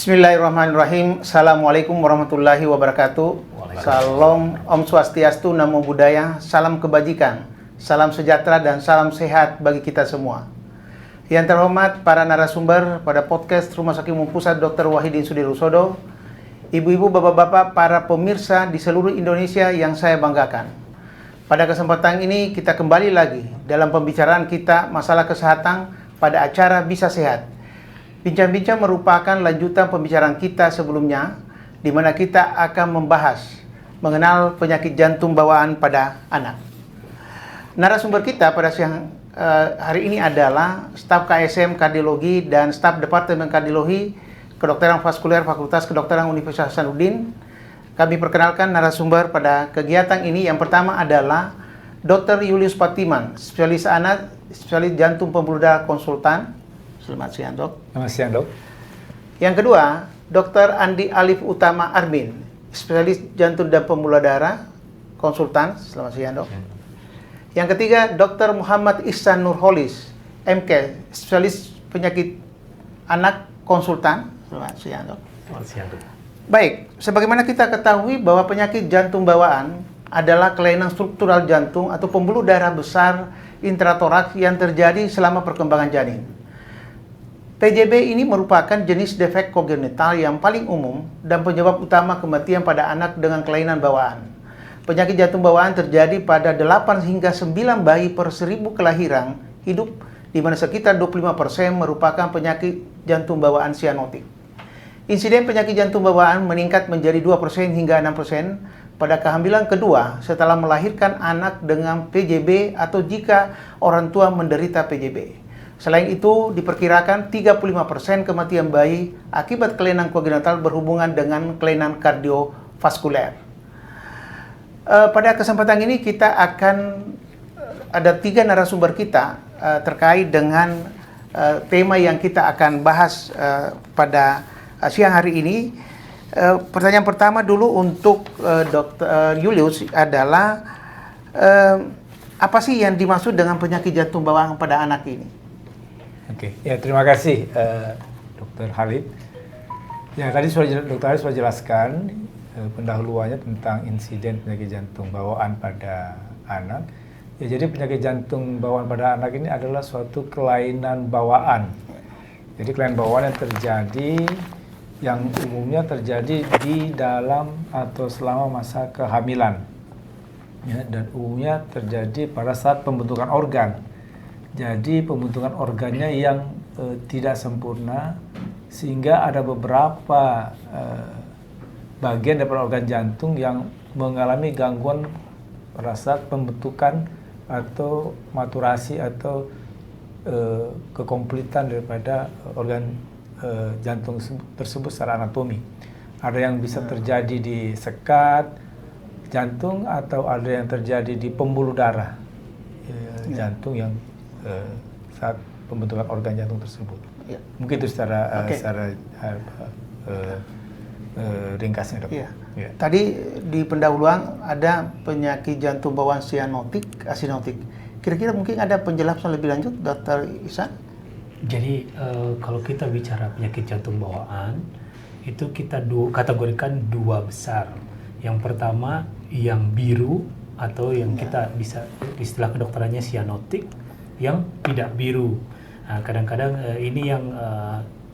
Bismillahirrahmanirrahim. Assalamualaikum warahmatullahi wabarakatuh. Salam, Om Swastiastu, Namo Buddhaya, salam kebajikan, salam sejahtera dan salam sehat bagi kita semua. Yang terhormat para narasumber pada podcast Rumah Sakit Umum Pusat Dr. Wahidin Sudirohusodo, ibu-ibu, bapak-bapak, para pemirsa di seluruh Indonesia yang saya banggakan. Pada kesempatan ini kita kembali lagi dalam pembicaraan kita masalah kesehatan pada acara Bisa Sehat. Bincang-bincang merupakan lanjutan pembicaraan kita sebelumnya, di mana kita akan membahas mengenal penyakit jantung bawaan pada anak. Narasumber kita pada siang hari ini adalah staf KSM Kardiologi dan staf Departemen Kardiologi Kedokteran Vaskuler Fakultas Kedokteran Universitas Hasanuddin. Kami perkenalkan narasumber pada kegiatan ini. Yang pertama adalah Dr. Julius Patiman, spesialis anak, spesialis jantung pembuluh darah konsultan. Selamat siang, Dok. Selamat siang, Dok. Yang kedua, Dr. Andi Alif Utama Armin, spesialis jantung dan pembuluh darah, konsultan. Selamat siang, Dok. Yang ketiga, Dr. Muhammad Ihsan Nurholis, MK, spesialis penyakit anak, konsultan. Selamat siang, Dok. Selamat siang, Dok. Baik, sebagaimana kita ketahui bahwa penyakit jantung bawaan adalah kelainan struktural jantung atau pembuluh darah besar intratoraks yang terjadi selama perkembangan janin. PJB ini merupakan jenis defek kongenital yang paling umum dan penyebab utama kematian pada anak dengan kelainan bawaan. Penyakit jantung bawaan terjadi pada 8 hingga 9 bayi per 1000 kelahiran hidup, di mana sekitar 25% merupakan penyakit jantung bawaan sianotik. Insiden penyakit jantung bawaan meningkat menjadi 2% hingga 6% pada kehamilan kedua setelah melahirkan anak dengan PJB atau jika orang tua menderita PJB. Selain itu, diperkirakan 35% kematian bayi akibat kelainan kongenital berhubungan dengan kelainan kardiovaskuler. Pada kesempatan ini kita akan ada 3 narasumber kita terkait dengan tema yang kita akan bahas pada siang hari ini. Pertanyaan pertama dulu untuk Dr. Julius adalah apa sih yang dimaksud dengan penyakit jantung bawaan pada anak ini? Oke, ya terima kasih Dr. Halid. Ya tadi Dr. Halid sudah jelaskan pendahuluannya tentang insiden penyakit jantung bawaan pada anak. Ya jadi penyakit jantung bawaan pada anak ini adalah suatu kelainan bawaan. Jadi kelainan bawaan yang terjadi, yang umumnya terjadi di dalam atau selama masa kehamilan. Ya, dan umumnya terjadi pada saat pembentukan organ. Jadi pembentukan organnya yang tidak sempurna, sehingga ada beberapa bagian daripada organ jantung yang mengalami gangguan pada saat pembentukan atau maturasi atau kekompletan daripada organ jantung tersebut secara anatomi. Ada yang bisa terjadi di sekat jantung atau ada yang terjadi di pembuluh darah jantung yang saat pembentukan organ jantung tersebut. Ya. Mungkin itu secara ringkasnya, Dok. Ya. Ya. Tadi di pendahuluan ada penyakit jantung bawaan sianotik, asinotik. Kira-kira mungkin ada penjelasan lebih lanjut, Dr. Ihsan? Jadi kalau kita bicara penyakit jantung bawaan, itu kita kategorikan 2 besar. Yang pertama yang biru atau yang kita bisa istilah kedokterannya sianotik, yang tidak biru. Nah, kadang-kadang ini yang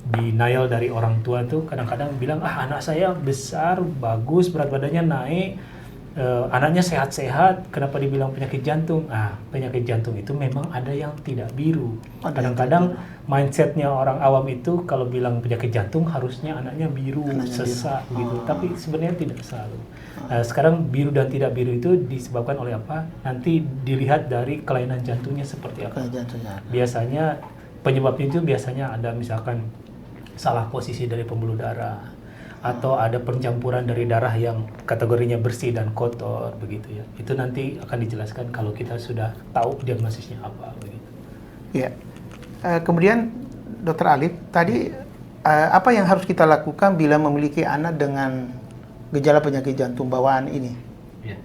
denial dari orang tua tuh kadang-kadang bilang anak saya besar, bagus, berat badannya naik, anaknya sehat-sehat, kenapa dibilang penyakit jantung? Penyakit jantung itu memang ada yang tidak biru. Kadang-kadang mindsetnya orang awam itu kalau bilang penyakit jantung harusnya anaknya biru, sesak gitu. Tapi sebenarnya tidak selalu. Sekarang biru dan tidak biru itu disebabkan oleh apa? Nanti dilihat dari kelainan jantungnya seperti apa. Biasanya penyebabnya itu biasanya ada misalkan salah posisi dari pembuluh darah, atau ada pencampuran dari darah yang kategorinya bersih dan kotor begitu ya. Itu nanti akan dijelaskan kalau kita sudah tahu diagnosisnya apa begitu. Ya. Kemudian Dr. Alif, tadi apa yang harus kita lakukan bila memiliki anak dengan gejala penyakit jantung bawaan ini? Ya.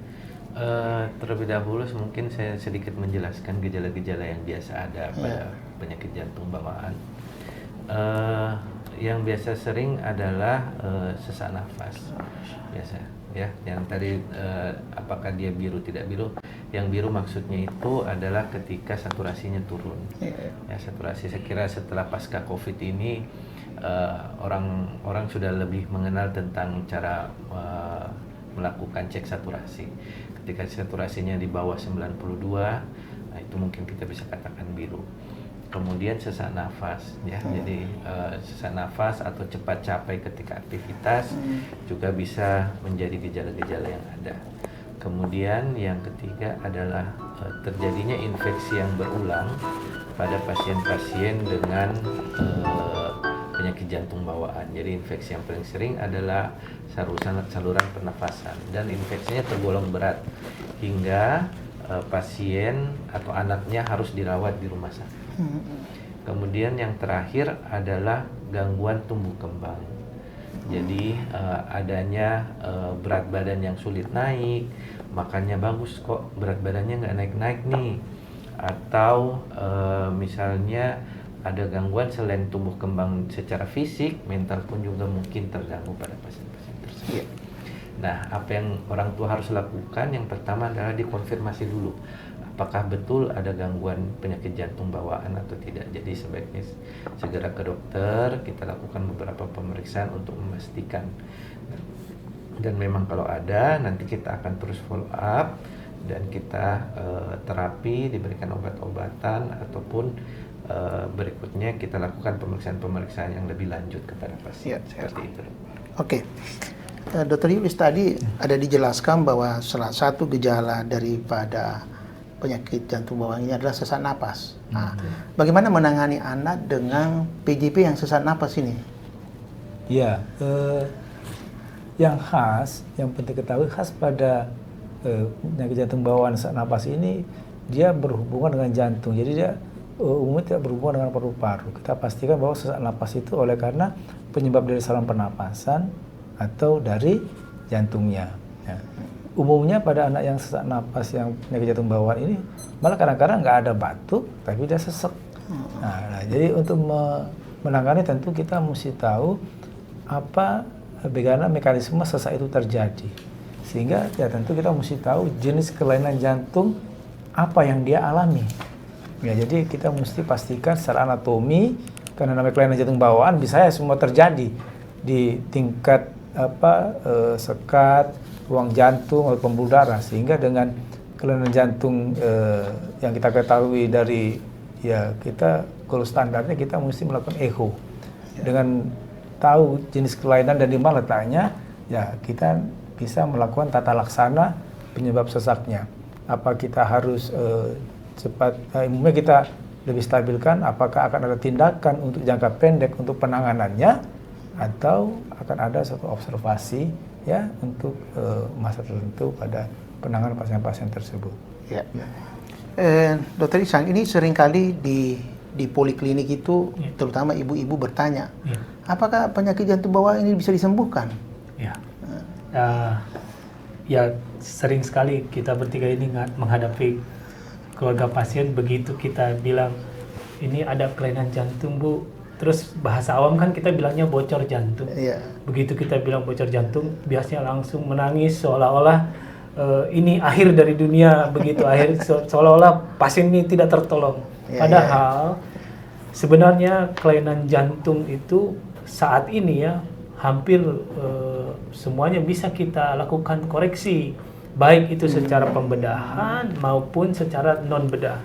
Terlebih dahulu mungkin saya sedikit menjelaskan gejala-gejala yang biasa ada pada penyakit jantung bawaan. yang biasa sering adalah sesak nafas biasa ya. Yang tadi apakah dia biru tidak biru? Yang biru maksudnya itu adalah ketika saturasinya turun. Ya, saturasi saya kira setelah pasca COVID ini orang sudah lebih mengenal tentang cara melakukan cek saturasi. Ketika saturasinya di bawah 92, nah itu mungkin kita bisa katakan biru. Kemudian sesak nafas ya, jadi sesak nafas atau cepat capek ketika aktivitas juga bisa menjadi gejala-gejala yang ada. Kemudian yang ketiga adalah terjadinya infeksi yang berulang pada pasien-pasien dengan penyakit jantung bawaan. Jadi infeksi yang paling sering adalah saluran pernafasan dan infeksinya tergolong berat hingga pasien atau anaknya harus dirawat di rumah sakit. Kemudian yang terakhir adalah gangguan tumbuh kembang. Jadi adanya berat badan yang sulit naik, makannya bagus kok berat badannya nggak naik-naik nih. Atau misalnya ada gangguan selain tumbuh kembang secara fisik, mental pun juga mungkin terganggu pada pasien-pasien tersebut. Nah, apa yang orang tua harus lakukan? Yang pertama adalah dikonfirmasi dulu, apakah betul ada gangguan penyakit jantung bawaan atau tidak. Jadi sebaiknya segera ke dokter, kita lakukan beberapa pemeriksaan untuk memastikan. Dan memang kalau ada, nanti kita akan terus follow up dan kita terapi, diberikan obat-obatan ataupun berikutnya kita lakukan pemeriksaan-pemeriksaan yang lebih lanjut kepada pasien. Seperti itu. Oke. Dr. Yulis, tadi ada dijelaskan bahwa salah satu gejala daripada penyakit jantung bawaan ini adalah sesak napas. Nah, bagaimana menangani anak dengan PJP yang sesak napas ini? Ya, yang khas, yang penting ketahui khas pada penyakit jantung bawaan sesak napas ini, dia berhubungan dengan jantung. Jadi dia umumnya tidak berhubungan dengan paru-paru. Kita pastikan bahwa sesak napas itu oleh karena penyebab dari saluran pernapasan atau dari jantungnya. Ya. Umumnya pada anak yang sesak napas yang penyakit jantung bawaan ini malah kadang-kadang nggak ada batuk, tapi dia sesek. Nah, jadi untuk menangani tentu kita mesti tahu bagaimana mekanisme sesak itu terjadi. Sehingga ya tentu kita mesti tahu jenis kelainan jantung apa yang dia alami. Ya, jadi kita mesti pastikan secara anatomi, karena namanya kelainan jantung bawaan bisa ya semua terjadi di tingkat sekat, ruang jantung atau pembuluh darah, sehingga dengan kelainan jantung yang kita ketahui dari kita kalau standarnya kita mesti melakukan echo. Dengan tahu jenis kelainan dan di mana letaknya, ya kita bisa melakukan tata laksana penyebab sesaknya. Apa kita harus cepat, umumnya kita lebih stabilkan, apakah akan ada tindakan untuk jangka pendek untuk penanganannya, atau akan ada satu observasi ya untuk masa tertentu pada penanganan pasien-pasien tersebut. Ya. Dokter Ihsan, ini seringkali di poliklinik itu terutama ibu-ibu bertanya, apakah penyakit jantung bawaan ini bisa disembuhkan? Ya, ya sering sekali kita bertiga ini menghadapi keluarga pasien, begitu kita bilang ini ada kelainan jantung Bu, terus bahasa awam kan kita bilangnya bocor jantung. Begitu kita bilang bocor jantung, biasanya langsung menangis seolah-olah ini akhir dari dunia, begitu akhir seolah-olah pasien ini tidak tertolong. Padahal sebenarnya kelainan jantung itu saat ini ya hampir semuanya bisa kita lakukan koreksi, baik itu secara pembedahan maupun secara non bedah.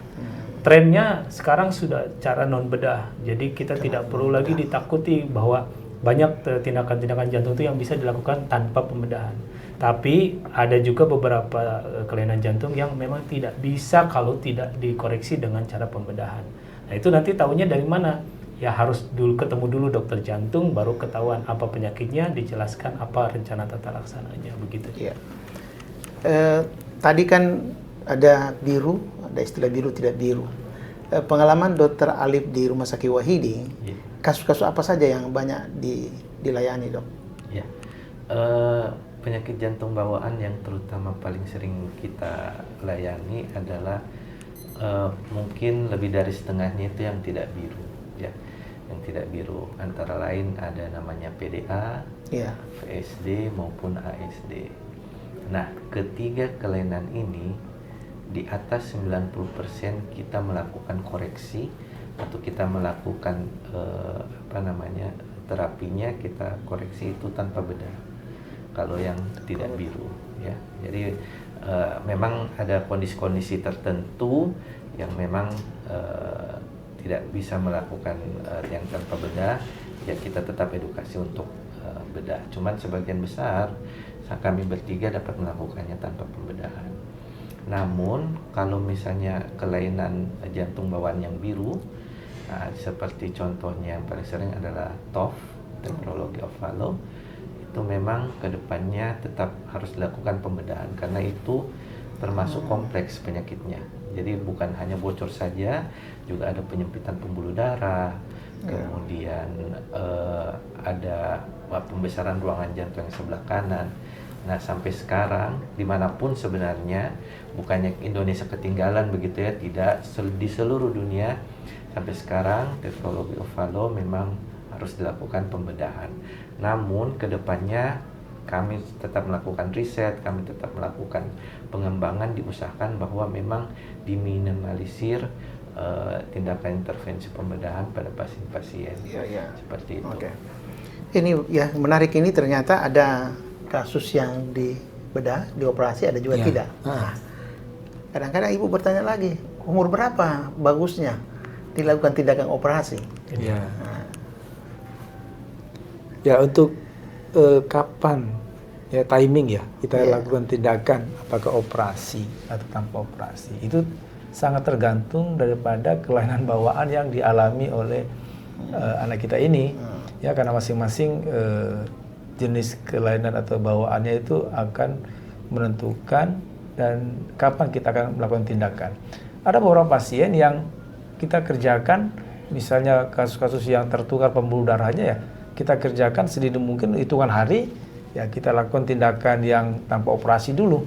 Trennya sekarang sudah cara non bedah, jadi kita tidak perlu lagi ditakuti bahwa banyak tindakan-tindakan jantung itu yang bisa dilakukan tanpa pembedahan. Tapi ada juga beberapa kelainan jantung yang memang tidak bisa kalau tidak dikoreksi dengan cara pembedahan. Nah itu nanti tahunya dari mana? Ya harus ketemu dulu dokter jantung, baru ketahuan apa penyakitnya, dijelaskan apa rencana tata laksananya, begitu. Ya. Tadi kan ada biru, ada istilah biru tidak biru. Pengalaman Dokter Alif di Rumah Sakit Wahidi, kasus-kasus apa saja yang banyak dilayani, Dok? Ya, penyakit jantung bawaan yang terutama paling sering kita layani adalah mungkin lebih dari setengahnya itu yang tidak biru. Ya, yang tidak biru. Antara lain ada namanya PDA, Iya. VSD maupun ASD. Nah, ketiga kelainan ini di atas 90% kita melakukan koreksi atau kita melakukan terapinya, kita koreksi itu tanpa bedah. Kalau yang tidak biru ya. Jadi memang ada kondisi-kondisi tertentu yang memang tidak bisa melakukan yang tanpa bedah, ya kita tetap edukasi untuk bedah. Cuman sebagian besar kami bertiga dapat melakukannya tanpa pembedahan. Namun kalau misalnya kelainan jantung bawaan yang biru, seperti contohnya yang paling sering adalah TOF, tetralogy of Fallot, itu memang kedepannya tetap harus dilakukan pembedahan karena itu termasuk kompleks penyakitnya. Jadi bukan hanya bocor saja, juga ada penyempitan pembuluh darah, kemudian ada pembesaran ruangan jantung yang sebelah kanan. Nah, sampai sekarang dimanapun sebenarnya, bukannya Indonesia ketinggalan begitu ya, tidak, di seluruh dunia sampai sekarang tetralogy of Fallot memang harus dilakukan pembedahan. Namun kedepannya kami tetap melakukan riset, kami tetap melakukan pengembangan, diusahakan bahwa memang diminimalisir tindakan intervensi pembedahan pada pasien-pasien. Seperti itu. Oke. Ini ya menarik, ini ternyata ada kasus yang dibedah, dioperasi, ada juga tidak. Nah, kadang-kadang ibu bertanya lagi, umur berapa bagusnya dilakukan tindakan operasi? Ya. Ya, untuk kapan ya timing ya kita lakukan tindakan, apakah operasi atau tanpa operasi, itu sangat tergantung daripada kelainan bawaan yang dialami oleh anak kita ini. Ya, karena masing-masing jenis kelainan atau bawaannya itu akan menentukan dan kapan kita akan melakukan tindakan. Ada beberapa pasien yang kita kerjakan, misalnya kasus-kasus yang tertukar pembuluh darahnya, ya kita kerjakan sedini mungkin hitungan hari, ya kita lakukan tindakan yang tanpa operasi dulu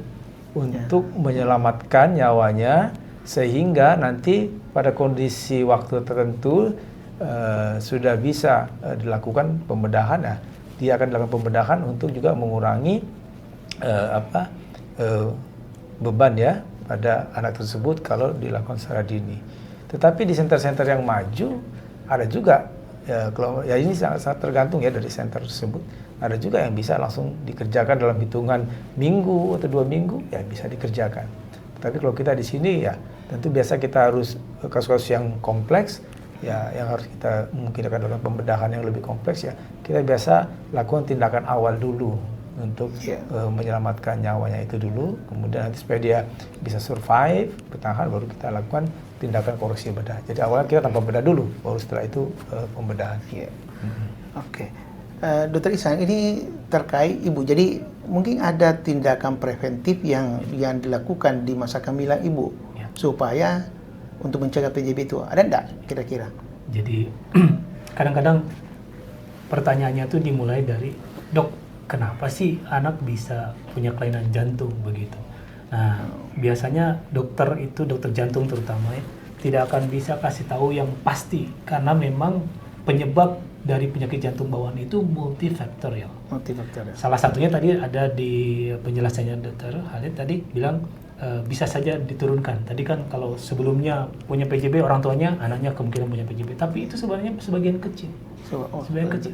untuk menyelamatkan nyawanya, sehingga nanti pada kondisi waktu tertentu sudah bisa dilakukan pembedahan. Nah, dia akan dilakukan pembedahan untuk juga mengurangi beban ya pada anak tersebut kalau dilakukan secara dini. Tetapi di center-center yang maju ada juga ya ini sangat tergantung ya dari center tersebut. Ada juga yang bisa langsung dikerjakan dalam hitungan minggu atau 2 minggu, ya bisa dikerjakan. Tapi kalau kita di sini ya tentu biasa kita harus kasus-kasus yang kompleks, ya yang harus kita mungkin akan lakukan pembedahan yang lebih kompleks, ya kita biasa lakukan tindakan awal dulu untuk menyelamatkan nyawanya itu dulu, kemudian nanti supaya dia bisa survive, bertahan, baru kita lakukan tindakan koreksi bedah. Jadi awalnya kita tanpa bedah dulu, baru setelah itu pembedahan. Oke. Dokter Ihsan, ini terkait ibu. Jadi mungkin ada tindakan preventif yang dilakukan di masa kehamilan ibu supaya untuk mencegah PJB itu. Ada enggak kira-kira? Jadi kadang-kadang pertanyaannya tuh dimulai dari, dok, kenapa sih anak bisa punya kelainan jantung begitu? Nah, biasanya dokter jantung terutama ya, tidak akan bisa kasih tahu yang pasti karena memang penyebab dari penyakit jantung bawaan itu multifaktorial. Salah satunya tadi ada di penjelasannya Dr. Khalid tadi bilang bisa saja diturunkan. Tadi kan kalau sebelumnya punya PJB orang tuanya, anaknya kemungkinan punya PJB, tapi itu sebenarnya sebagian kecil.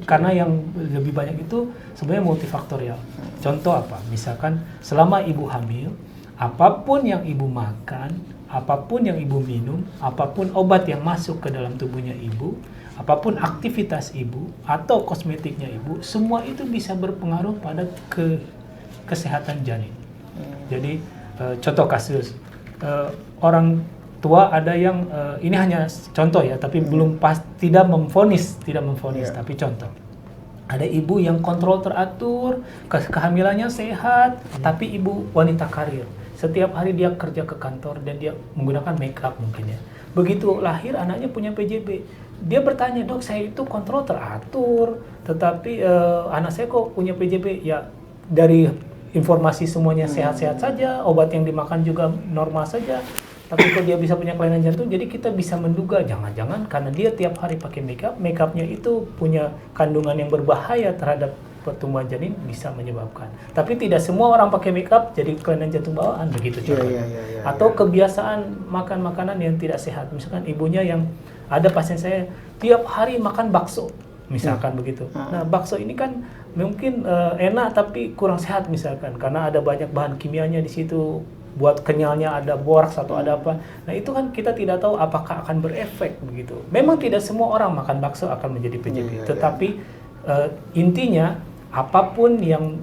Karena yang lebih banyak itu sebenarnya multifaktorial. Contoh apa? Misalkan selama ibu hamil, apapun yang ibu makan, apapun yang ibu minum, apapun obat yang masuk ke dalam tubuhnya ibu, apapun aktivitas ibu atau kosmetiknya ibu, semua itu bisa berpengaruh pada kesehatan janin. Jadi contoh kasus orang tua ada yang ini hanya contoh ya, tapi belum pas, tidak memvonis, tapi contoh. Ada ibu yang kontrol teratur, kehamilannya sehat, tapi ibu wanita karir. Setiap hari dia kerja ke kantor dan dia menggunakan make up mungkin ya. Begitu lahir anaknya punya PJB. Dia bertanya, dok, saya itu kontrol teratur, tetapi anak saya kok punya PJB? Ya dari informasi semuanya sehat-sehat saja, obat yang dimakan juga normal saja. Tapi kalau dia bisa punya kelainan jantung, jadi kita bisa menduga jangan-jangan karena dia tiap hari pakai makeupnya itu punya kandungan yang berbahaya terhadap pertumbuhan janin, bisa menyebabkan. Tapi tidak semua orang pakai makeup jadi kelainan jantung bawaan, begitu contohnya. Atau kebiasaan makan makanan yang tidak sehat. Misalkan ibunya yang ada pasien saya tiap hari makan bakso, misalkan begitu. Nah, bakso ini kan mungkin enak tapi kurang sehat misalkan karena ada banyak bahan kimianya di situ. Buat kenyalnya ada boraks atau ada apa. Nah, itu kan kita tidak tahu apakah akan berefek begitu. Memang tidak semua orang makan bakso akan menjadi PJB, tetapi intinya apapun yang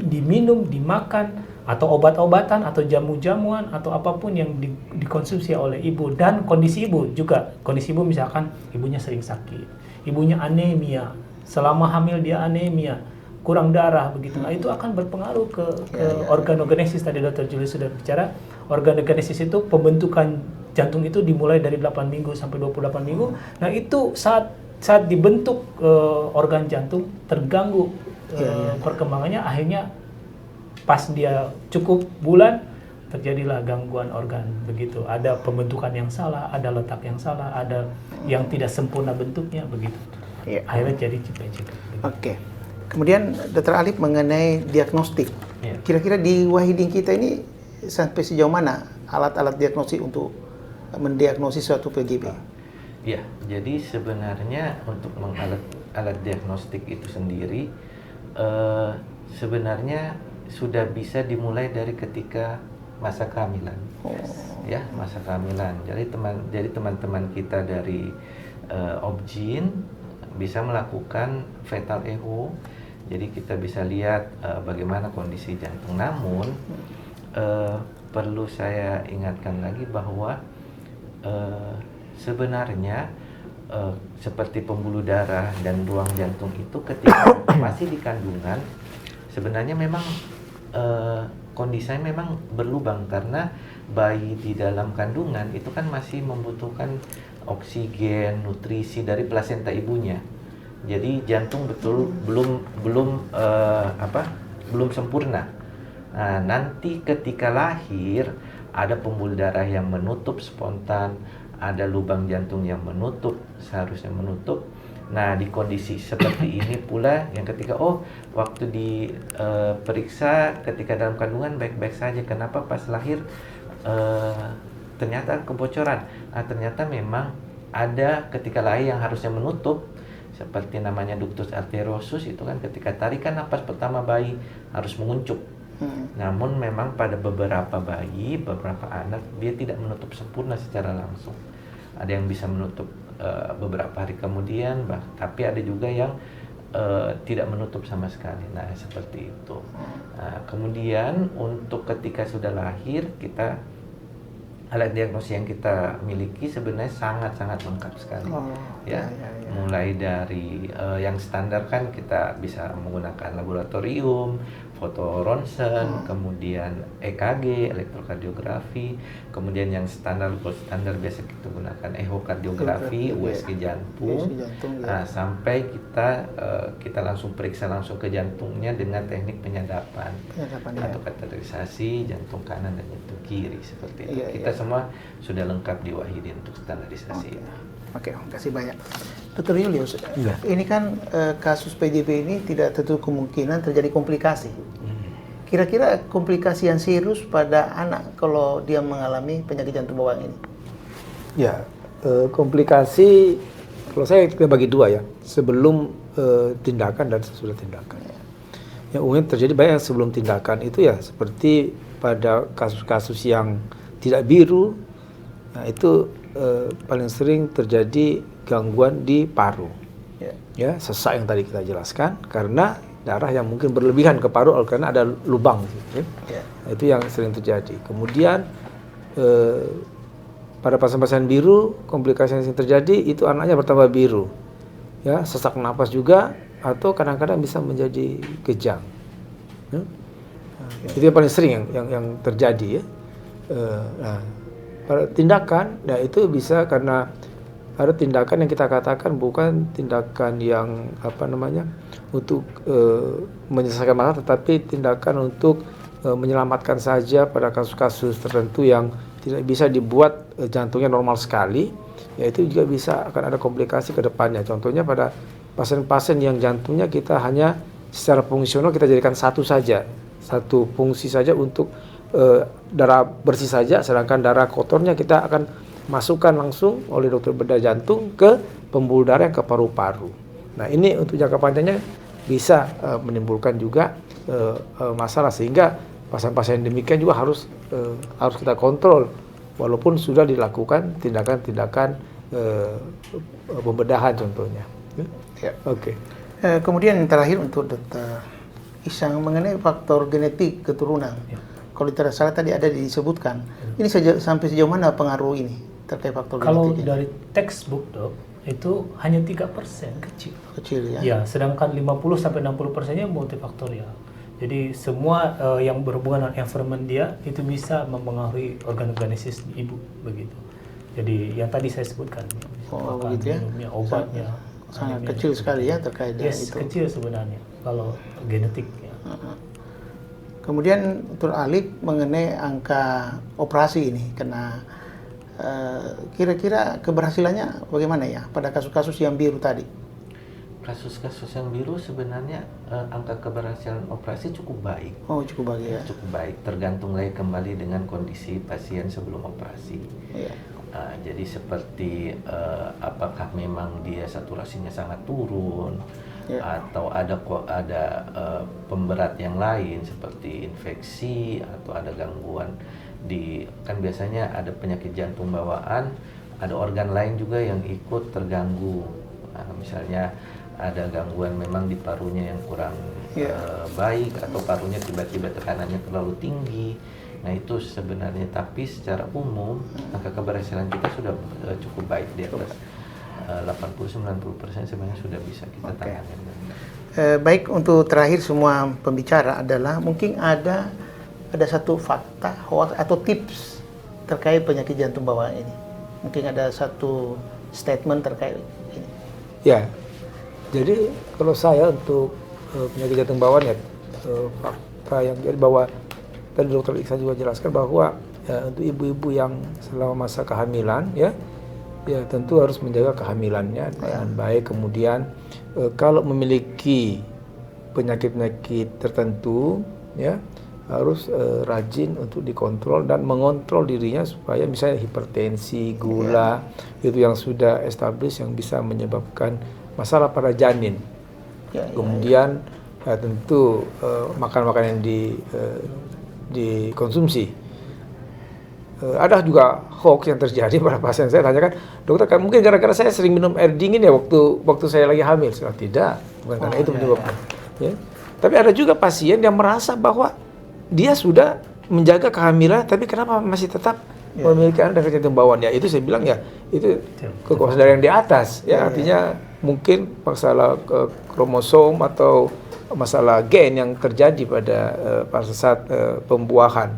diminum, dimakan, atau obat-obatan atau jamu-jamuan atau apapun yang dikonsumsi oleh ibu dan kondisi ibu juga. Kondisi ibu misalkan ibunya sering sakit, ibunya anemia, selama hamil dia anemia, kurang darah begitu. Nah, itu akan berpengaruh ke organogenesis. Tadi Dr. Julius sudah bicara, organogenesis itu pembentukan jantung itu dimulai dari 8 minggu sampai 28 minggu. Nah, itu saat dibentuk organ jantung terganggu perkembangannya, akhirnya pas dia cukup bulan terjadilah gangguan organ begitu. Ada pembentukan yang salah, ada letak yang salah, ada yang tidak sempurna bentuknya begitu. Akhirnya jadi PJB. Oke. Kemudian Dr. Alif mengenai diagnostik. Kira-kira di Wahidin kita ini sampai sejauh mana alat-alat diagnostik untuk mendiagnosis suatu PJB? Ya, jadi sebenarnya untuk alat diagnostik itu sendiri sebenarnya sudah bisa dimulai dari ketika masa kehamilan. Ya, masa kehamilan. Jadi teman-teman kita dari Obgyn bisa melakukan fetal echo. Jadi kita bisa lihat bagaimana kondisi jantung. Namun perlu saya ingatkan lagi bahwa sebenarnya seperti pembuluh darah dan ruang jantung itu ketika masih di kandungan sebenarnya memang kondisinya memang berlubang karena bayi di dalam kandungan itu kan masih membutuhkan oksigen, nutrisi dari plasenta ibunya. Jadi jantung belum sempurna. Nah, nanti ketika lahir ada pembuluh darah yang menutup spontan, ada lubang jantung yang seharusnya menutup. Nah, di kondisi seperti ini pula yang ketika waktu diperiksa ketika dalam kandungan baik-baik saja, kenapa pas lahir ternyata kebocoran. Nah, ternyata memang ada ketika lahir yang harusnya menutup, seperti namanya ductus arteriosus, itu kan ketika tarikan napas pertama bayi harus menguncup. Namun memang pada beberapa bayi, beberapa anak dia tidak menutup sempurna secara langsung. Ada yang bisa menutup beberapa hari kemudian, tapi ada juga yang tidak menutup sama sekali. Nah, seperti itu. Nah, kemudian untuk ketika sudah lahir, alat diagnosis yang kita miliki sebenarnya sangat-sangat lengkap sekali. Mulai dari yang standar kan kita bisa menggunakan laboratorium, foto ronsen, kemudian EKG, elektrokardiografi, kemudian yang standar biasa kita gunakan ehokardiografi, USG jantung. Nah, sampai kita langsung periksa langsung ke jantungnya dengan teknik penyadapan atau kateterisasi jantung kanan dan jantung kiri seperti itu. Kita semua sudah lengkap di Wahidin untuk standarisasi. Oke, kasih banyak. Dr. Julius, ini kan kasus PJB ini tidak tertutup kemungkinan terjadi komplikasi. Kira-kira komplikasi yang serius pada anak kalau dia mengalami penyakit jantung bawaan ini? Ya, komplikasi kalau saya kita bagi dua ya, sebelum tindakan dan sesudah tindakan. Yang umumnya terjadi banyak yang sebelum tindakan itu ya seperti pada kasus-kasus yang tidak biru, nah itu paling sering terjadi gangguan di paru, ya sesak yang tadi kita jelaskan karena darah yang mungkin berlebihan ke paru karena ada lubang, nah, itu yang sering terjadi. Kemudian pada pasien-pasien biru komplikasi yang sering terjadi itu anaknya bertambah biru, ya sesak napas juga atau kadang-kadang bisa menjadi kejang, itu yang paling sering yang terjadi ya. Nah, pada tindakan, nah itu bisa karena ada tindakan yang kita katakan bukan tindakan yang untuk menyelesaikan masalah, tetapi tindakan untuk menyelamatkan saja pada kasus-kasus tertentu yang tidak bisa dibuat jantungnya normal sekali, ya itu juga bisa akan ada komplikasi ke depannya. Contohnya pada pasien-pasien yang jantungnya kita hanya secara fungsional kita jadikan satu fungsi saja untuk darah bersih saja, sedangkan darah kotornya kita akan masukkan langsung oleh dokter bedah jantung ke pembuluh darah yang ke paru-paru. Nah ini untuk jangka panjangnya bisa menimbulkan juga masalah, sehingga pasien-pasien demikian juga harus kita kontrol walaupun sudah dilakukan tindakan-tindakan pembedahan contohnya. Ya. Oke. Kemudian yang terakhir untuk Dokter Isang mengenai faktor genetik keturunan. Kalau tidak salah tadi ada disebutkan. Ini sampai sejauh mana pengaruh ini terkait faktor Kalau genetik? dari textbook dok, itu hanya 3% kecil. Kecil ya. Ya, sedangkan 50-60%-nya multifaktorial. Jadi semua yang berhubungan dengan environment dia itu bisa mempengaruhi organogenesis ibu begitu. Jadi yang tadi saya sebutkan, Oh, makan, begitu ya. minumnya, obatnya, Sangat anemia, kecil sekali ya terkait dengan yes, itu. kecil sebenarnya kalau genetik. Ya. Kemudian Dr. Alif mengenai angka operasi ini, karena kira-kira keberhasilannya bagaimana ya pada kasus-kasus yang biru tadi? Kasus-kasus yang biru sebenarnya angka keberhasilan operasi cukup baik. Oh, cukup bagus ya. Cukup baik, tergantung lagi kembali dengan kondisi pasien sebelum operasi. Iya. Jadi seperti apakah memang dia saturasinya sangat turun, atau ada pemberat yang lain seperti infeksi atau ada gangguan kan biasanya ada penyakit jantung bawaan, ada organ lain juga yang ikut terganggu. Misalnya ada gangguan memang di parunya yang kurang baik, atau parunya tiba-tiba tekanannya terlalu tinggi. Nah itu sebenarnya, tapi secara umum angka keberhasilan kita sudah cukup baik, di atas 80-90% sebenarnya sudah bisa kita tangani. Baik, untuk terakhir semua pembicara adalah mungkin ada satu fakta hoax atau tips terkait penyakit jantung bawaan ini. Mungkin ada satu statement terkait ini. Ya, jadi kalau saya untuk penyakit jantung bawaan ya, fakta yang jadi bahwa tadi Dokter Iksan juga jelaskan bahwa untuk ibu-ibu yang selama masa kehamilan ya tentu harus menjaga kehamilannya dengan baik. Kemudian kalau memiliki penyakit-penyakit tertentu ya harus rajin untuk dikontrol dan mengontrol dirinya supaya misalnya hipertensi, gula itu yang sudah established yang bisa menyebabkan masalah pada janin. Kemudian tentu makan-makan yang dikonsumsi. Ada juga hoax yang terjadi pada pasien saya tanyakan, dokter kan mungkin gara-gara saya sering minum air dingin ya waktu saya lagi hamil. Tidak, bukan karena itu menyebabkan. Ya. Tapi ada juga pasien yang merasa bahwa dia sudah menjaga kehamilan, tapi kenapa masih tetap memiliki anak dengan jantung bawaan? Ya itu saya bilang ya itu kekuasaan yang di atas. Ya artinya mungkin masalah kromosom atau masalah gen yang terjadi pada saat pembuahan.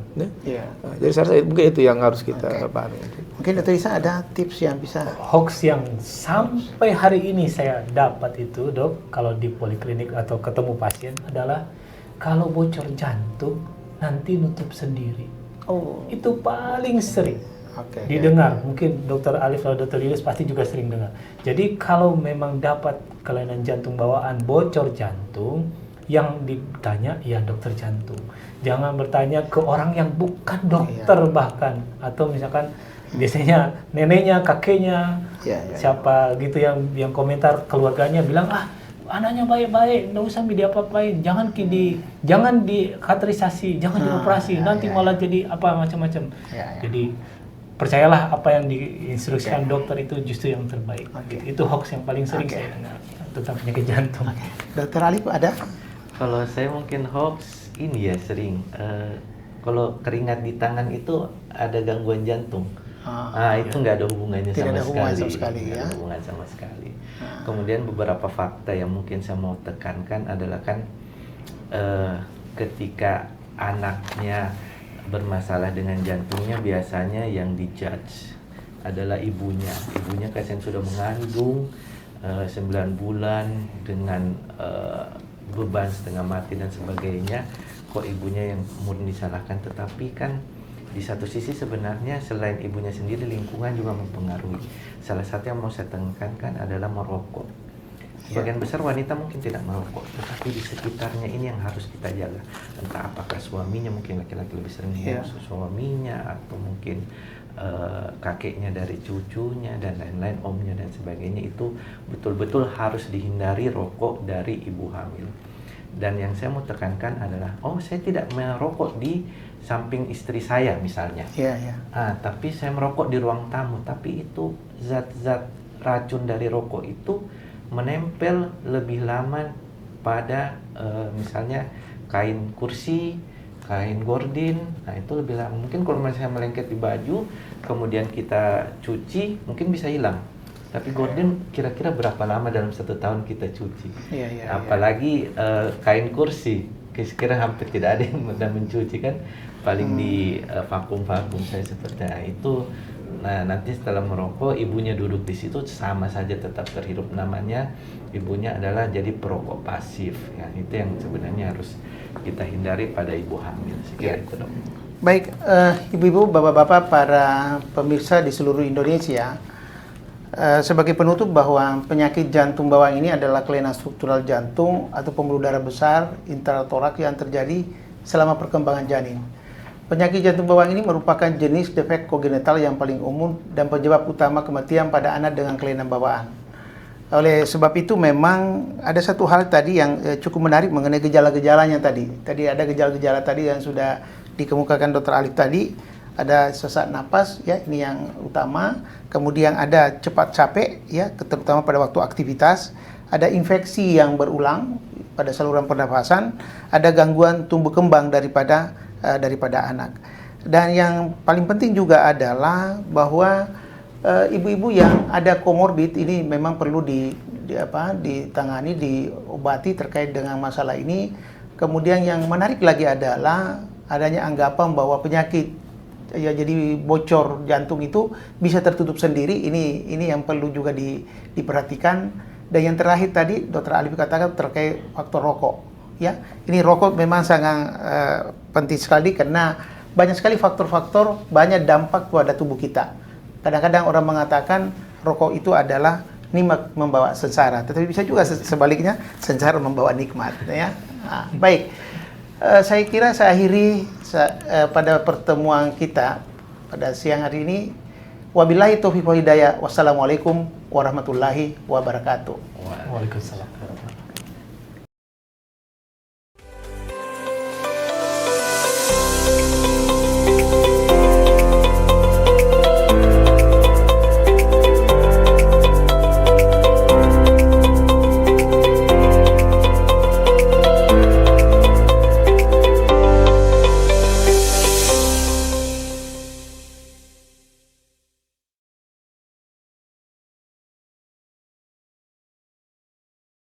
Jadi saya rasa mungkin itu yang harus kita pahami. Mungkin Dr. Isa ada tips yang bisa. Hoax yang sampai hari ini saya dapat itu dok, kalau di poliklinik atau ketemu pasien adalah kalau bocor jantung nanti nutup sendiri. Oh, itu paling sering okay, didengar. Mungkin Dokter Alif atau Dokter Yunus pasti juga sering dengar. Jadi kalau memang dapat kelainan jantung bawaan, bocor jantung, yang ditanya ya dokter jantung. Jangan bertanya ke orang yang bukan dokter bahkan, atau misalkan biasanya neneknya, kakeknya, siapa gitu yang komentar keluarganya bilang anaknya baik-baik, nggak usah diapa-apain, jangan di kateterisasi, jangan dioperasi, nanti malah jadi apa macam-macam. Jadi percayalah apa yang diinstruksikan dokter itu justru yang terbaik. Itu hoax yang paling sering saya dengar tentang penyakit jantung. Dokter Alif ada? Kalau saya mungkin hoax ini ya sering, kalau keringat di tangan itu ada gangguan jantung. Itu nggak ada hubungannya sama sekali. Nggak ada hubungan sama sekali. Kemudian beberapa fakta yang mungkin saya mau tekankan adalah kan ketika anaknya bermasalah dengan jantungnya, biasanya yang dijudge adalah ibunya. Ibunya kan sudah mengandung 9 bulan dengan beban setengah mati dan sebagainya, kok ibunya yang murni disalahkan. Tetapi kan Di satu sisi sebenarnya selain ibunya sendiri, lingkungan juga mempengaruhi. Salah satu yang mau saya tekankan adalah merokok. Sebagian besar wanita mungkin tidak merokok, tetapi di sekitarnya ini yang harus kita jaga. Entah apakah suaminya, mungkin laki-laki lebih sering mengurus suaminya, atau mungkin kakeknya dari cucunya dan lain-lain, omnya dan sebagainya, itu betul-betul harus dihindari rokok dari ibu hamil. Dan yang saya mau tekankan adalah, saya tidak merokok di samping istri saya misalnya, tapi saya merokok di ruang tamu, tapi itu zat-zat racun dari rokok itu menempel lebih lama pada misalnya kain kursi, kain gordin. Nah itu lebih lama. Mungkin kalau misalnya melengket di baju, kemudian kita cuci, mungkin bisa hilang. Tapi gordin kira-kira berapa lama dalam 1 tahun kita cuci? Apalagi kain kursi, kira-kira hampir tidak ada yang mudah mencuci kan, paling di vakum-vakum saya seperti itu. Nah, nanti setelah merokok, ibunya duduk di situ sama saja tetap terhirup, namanya ibunya adalah jadi perokok pasif. Ya, itu yang sebenarnya harus kita hindari pada ibu hamil. Itu, Dok. Baik, ibu-ibu, bapak-bapak, para pemirsa di seluruh Indonesia, sebagai penutup bahwa penyakit jantung bawaan ini adalah kelainan struktural jantung atau pembuluh darah besar intratoraks yang terjadi selama perkembangan janin. Penyakit jantung bawaan ini merupakan jenis defek kongenital yang paling umum dan penyebab utama kematian pada anak dengan kelainan bawaan. Oleh sebab itu memang ada satu hal tadi yang cukup menarik mengenai gejala-gejalanya tadi. Tadi ada gejala-gejala tadi yang sudah dikemukakan Dr. Alif tadi. Ada sesak napas, ya, ini yang utama. Kemudian ada cepat capek, ya, terutama pada waktu aktivitas. Ada infeksi yang berulang pada saluran pernafasan. Ada gangguan tumbuh kembang daripada anak. Dan yang paling penting juga adalah bahwa ibu-ibu yang ada komorbid ini memang perlu ditangani, diobati terkait dengan masalah ini. Kemudian yang menarik lagi adalah adanya anggapan bahwa penyakit jadi bocor jantung itu bisa tertutup sendiri. Ini yang perlu juga diperhatikan. Dan yang terakhir tadi Dr. Alif katakan terkait faktor rokok. Ya, ini rokok memang sangat penting sekali karena banyak sekali faktor-faktor, banyak dampak pada tubuh kita. Kadang-kadang orang mengatakan rokok itu adalah nikmat membawa sengsara, tetapi bisa juga sebaliknya, sengsara membawa nikmat. Ya, baik. Saya kira saya akhiri pada pertemuan kita pada siang hari ini. Wabillahi taufiq wal hidayah. Wassalamualaikum warahmatullahi wabarakatuh. Waalaikumsalam.